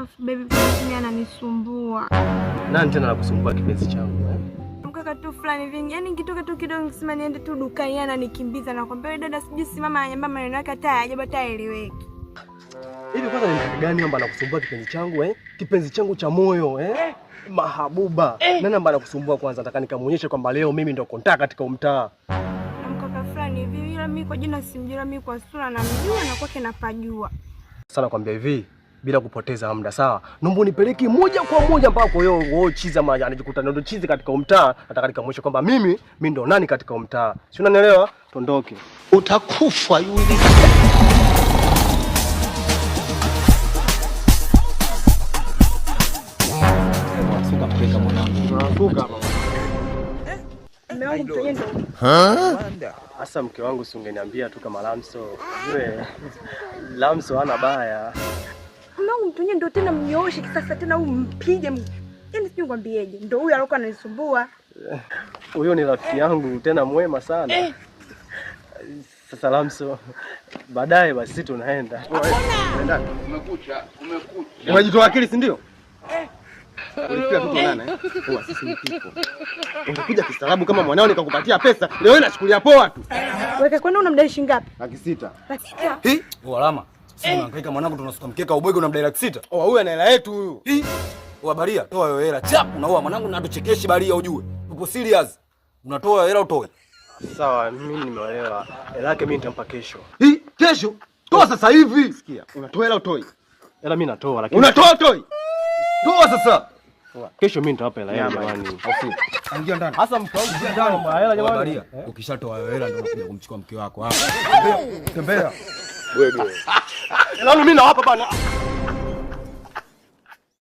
Afu baby mimi ananisumbua. Nani tena anakusumbua kipenzi changu? Mkaka tu fulani vingi. Yaani nikitoka tu kidogo nikisema niende tu dukani ananikimbiza na kwambia wewe dada sijui simama anyamba maneno yake hata ajabu hata eleweki. Hivi kwanza ni mtu gani ambaye anakusumbua kipenzi changu Kipenzi changu cha moyo Mahabuba. Nani ambaye anakusumbua kwanza? Nataka nikamuonyeshe kwamba leo mimi ndo konta katika mtaa. Mkaka fulani hivi ila mimi kwa jina simjua, mimi kwa sura na mjua na kwake napajua. Sasa nakwambia hivi bila kupoteza muda sawa. Naomba unipeleke moja kwa moja mpaka kwa hiyo chiza maji anajikuta ndo chizi katika mtaa. Nataka nikamuonyeshe kwamba mimi ndo nani katika mtaa. Si unanielewa? Tondoke. Utakufa yule. Asa mke wangu si ungeniambia tu kama Lamso. Wewe Lamso hana baya. Mama mtunye ndo tena mnyooshe kisasa tena umpige. Yaani sijui ngwambieje. Ndo huyu alikuwa ananisumbua. Huyo ni rafiki yangu tena mwema sana. Sasa Lamso baadaye basi tunaenda. Unaenda? Umekucha. Unajitoa akili si ndio? Ulifika kitu nani? Kwa sisi ni kiko. Ungekuja kistaarabu kama mwanao nikakupatia pesa, leo wewe unachukulia poa tu. Wewe kwani unamdai shilingi ngapi? 600. 600? Alama. Sasa unahangaika mwanangu, tunasuka mkeka ubwege unamdai 600. Huyu ana hela yetu huyu. Wa baria, toa hiyo hela. Chap, unaoa mwanangu na tuchekeshi baria ujue. Upo serious. Unatoa hela utoe. Sawa, mimi nimeelewa. Hela yake mimi nitampa kesho. Kesho? Toa sasa hivi. Sikia. Unatoa hela utoi? Hela mimi natoa lakini unatoa utoi? Toa sasa. Kesho mimi nitawapa hela yangu jamani. Ingia ndani. Hasa mke wangu ingia ndani kwa hela jamani. Ukishatoa hiyo hela ndio unakuja kumchukua mke wako hapa. Tembea. Wewe. Hela mimi nawapa bana.